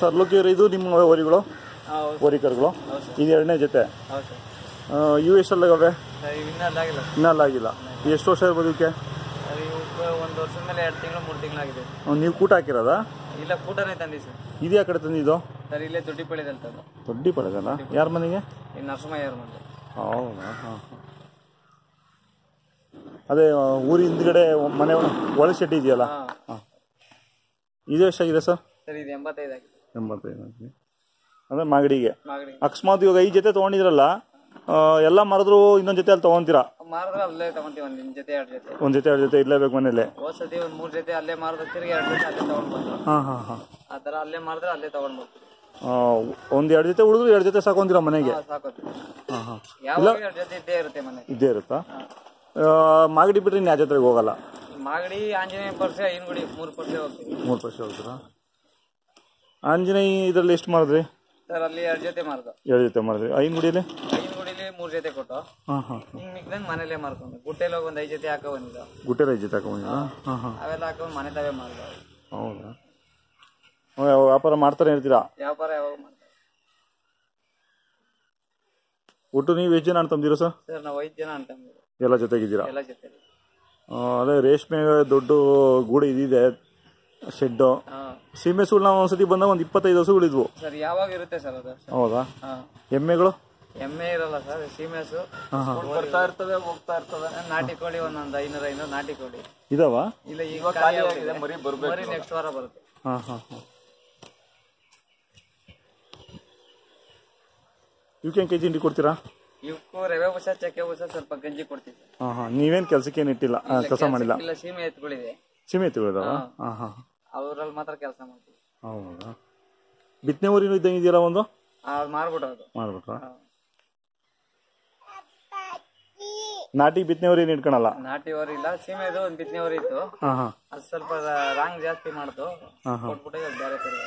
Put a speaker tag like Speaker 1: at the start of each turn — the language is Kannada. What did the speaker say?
Speaker 1: ಸರ್ ಲೋಕಿಯವರು ಇದು ನಿಮ್ಮ ಓರಿಗಳು ಓರಿಕರುಗಳು ಇದು ಎರಡನೇ ಜೊತೆ ಇವು ಎಷ್ಟಲ್ಲಾಗವೆ ಇನ್ನಲ್ಲಾಗಿಲ್ಲ ಎಷ್ಟು ವರ್ಷ ಇರ್ಬೋದು ಇವಕ್ಕೆ
Speaker 2: ಒಂದು ವರ್ಷದ ಮೇಲೆ 2 ತಿಂಗಳು 3 ತಿಂಗಳಾಗಿದೆ
Speaker 1: ನೀವು ಕೂಟ ಹಾಕಿರೋದಾ
Speaker 2: ಇಲ್ಲ ಕೂಟನೇ ತಂದಿ ಸರ್
Speaker 1: ಇದು ಯಾವ ಕಡೆ ತಂದಿದ್ದು
Speaker 2: ಸರ್ ಇಲ್ಲೇ ದೊಡ್ಡಿಪಳ್ಳಿದಲ್ಲಿ ತಂದು
Speaker 1: ದೊಡ್ಡಿಪಳ್ಳಿದಲ್ಲ ಯಾರ ಮನೆಗೆ
Speaker 2: ನರಸಿಂಹಯ್ಯವ್ರ ಮನೆ
Speaker 1: ಹೌದಾ ಹಾಂ ಅದೇ ಊರಿ ಹಿಂದ್ಗಡೆ ಮನೆ ಒಳ ಶೆಡ್ ಇದೆಯಲ್ಲ ಹಾಂ ಇದು ಎಷ್ಟಾಗಿದೆ ಸರ್
Speaker 2: ಸರ್ ಇದು 85 ಆಗಿದೆ
Speaker 1: 85 ಅಂದ್ರೆ ಮಾಗಡಿಗೆ ಅಕಸ್ಮಾತ್ ಇವಾಗ 5 ಜೊತೆ ತೊಗೊಂಡಿದ್ರಲ್ಲ ಎಲ್ಲ ಮಾರಿದ್ರು ಇನ್ನೊಂದು ಜೊತೆ ಅಲ್ಲಿ ತೊಗೊಂತೀರಾ
Speaker 2: ಮಾರಿದ್ರೆ ಅಲ್ಲೇ ತಗೊಂತೀವಿ ಒಂದ್ ಜೊತೆ
Speaker 1: 2 ಜೊತೆ ಇರ್ಲೇಬೇಕು ಮನೇಲೆ
Speaker 2: ಹೋದ್ಸತಿ ಒಂದ್ 3 ಜೊತೆ ಅಲ್ಲೇ ಮಾರಿದ್ರೆ ತಿರ್ಗಿ 2 ಜೊತೆ ಅಲ್ಲೇ ತಗೊಂಡ್ಬಂದ್ರು ಆ ತರ ಅಲ್ಲೇ ಮಾರಿದ್ರೆ ಅಲ್ಲೇ ತಗೊಂಡ್ಬರ್ತೀವಿ
Speaker 1: ಒಂದ್ 2 ಜೊತೆ ಉಳಿದ್ರು 2 ಜೊತೆ ಸಾಕೊಂತೀರಾ ಮನೆಗೆ
Speaker 2: ಸಾಕೋತೀವಿ ಯಾವ 2 ಜೊತೆ ಇದ್ದೇ ಇರುತ್ತೆ ಮನೆ
Speaker 1: ಇದ್ದೇ ಇರುತ್ತಾ ಮಾಗಡಿ ಬಿಟ್ರೆ ಇನ್ನು ಯಾವ ಜಾತ್ರೆಗೆ ಹೋಗಲ್ಲ
Speaker 2: ಮಾಗಡಿ ಆಂಜನೇಯ ಪರ್ಸೆ ಐನಗುಡಿ 3 ಪರ್ಸೆ ಹೋಗ್ತೀವಿ
Speaker 1: 3 ಪರ್ಸೆ ಹೋಗ್ತೀರಾ ಆಂಜನೇಯ ಇದರಲ್ಲಿ ಎಷ್ಟು ಮಾಡಿದ್ರಿ
Speaker 2: ಸರ್ ಅಲ್ಲಿ 2 ಜೊತೆ ಮಾರ್ದು
Speaker 1: 2 ಜೊತೆ ಮಾಡಿದ್ರಿ ಐನಗುಡಿಲಿ
Speaker 2: 3 ಜೊತೆ ಕೊಟ್ಟು ಹಿಂಗ್ ಮಿಕ್ದಂಗ್ ಮನೇಲೆ ಮಾರ್ಕೊಂಡು ಗುಟ್ಟೆಲ್ ಹೋಗಿ ಒಂದ್ 5 ಜೊತೆ ಹಾಕೋ ಬಂದಿದ್ದ
Speaker 1: ಗುಟ್ಟೆಲ್ 5 ಜೊತೆ ಹಾಕೋ ಬಂದಿದ್ದ
Speaker 2: ಅವೆಲ್ಲ ಹಾಕೊಂಡು ಮನೆ ತಾವೇ ಮಾರ್ದ
Speaker 1: ಹೌದಾ ವ್ಯಾಪಾರ ಮಾಡ್ತಾನೆ ಇರ್ತೀರಾ
Speaker 2: ವ್ಯಾಪಾರ ಯಾವಾಗ ಮಾಡ್ತಾರೆ
Speaker 1: ಒಟ್ಟು ನೀವು ಎಷ್ಟು ಜನ ಅಂತಂದಿರೋ ಸರ್
Speaker 2: ನಾವು 5 ಜನ ಅಂತಂದಿರೋ
Speaker 1: ಎಲ್ಲ ಜೊತೆಗಿದ್ದೀರಾ
Speaker 2: ಎಲ್ಲ ಜೊತೆ
Speaker 1: ಅದೇ ರೇಷ್ಮೆ ದೊಡ್ಡ ಗೂಡು ಇದಿದೆ ಶೆಡ್ಡು ಸೀಮೆ ಸುಳ್ಳು ನಾವು ಒಂದ್ಸತಿ ಬಂದಾಗ ಒಂದು 25 ಹಸುಗಳು ಇದ್ವು
Speaker 2: ಸರ್ ಯಾವಾಗ ಇರುತ್ತೆ ಸರ್ ಅದು
Speaker 1: ಹೌದಾ ಎಮ್ಮೆಗಳು
Speaker 2: ಎಮ್ಮೆ ಇರಲ್ಲ ಸರ್ ಸೀಮೆಸು ಬರ್ತಾ ಇರ್ತವೆ ಹೋಗ್ತಾ ಇರ್ತವೆ ನಾಟಿ ಕೋಳಿ ಒಂದೊಂದು 500 ನಾಟಿ ಕೋಳಿ
Speaker 1: ಇದಾವ
Speaker 2: ಇಲ್ಲ ಈಗ ಮರಿ ನೆಕ್ಸ್ಟ್ ವಾರ ಬರುತ್ತೆ
Speaker 1: ಇವಕ್ಕೆ ಕೆಜಿ ಹಿಂಡಿ ಕೊಡ್ತೀರಾ
Speaker 2: ಇವಕ್ಕೂ ರವೆ ಬೂಸ ಚಕ್ಕೆ ಬೂಸ ಸ್ವಲ್ಪ ಗಂಜಿ ಕೊಡ್ತೀವಿ
Speaker 1: ನೀವೇನ್ ಕೆಲಸಕ್ಕೆ ಏನು ಇಟ್ಟಿಲ್ಲ ಕೆಲಸ ಮಾಡಿಲ್ಲ
Speaker 2: ಇಲ್ಲ ಸೀಮೆ ಎತ್ತುಗಳಿದೆ
Speaker 1: ಸೀಮೆ ಎತ್ತುಗಳಿದಾವ
Speaker 2: ಅವ್ರಲ್ಲಿ ಮಾತ್ರ ಕೆಲಸ ಮಾಡ್ತೀವಿ
Speaker 1: ಹೌದಾ ಬಿತ್ತನೆ ಊರಿನೂ ಇದ್ದಂಗೆ ಇದೆಯಲ್ಲ ಒಂದು
Speaker 2: ಮಾಡ್ಬಿಟ್ರ
Speaker 1: ನಾಟಿ ಬಿತ್ತನೆ ಊರಿ ಏನು ಇಟ್ಕೊಳಲ್ಲ
Speaker 2: ನಾಟಿ ಊರಿ ಇಲ್ಲ ಸೀಮೆದು ಒಂದು ಬಿತ್ತನೆ ಊರಿ ಇತ್ತು ಅದು ಸ್ವಲ್ಪ ರಾಂಗ್ ಜಾಸ್ತಿ ಮಾಡ್ತು ಕೊಟ್ಬಿಟ್ಟು ಬೇರೆ ಕಡೆ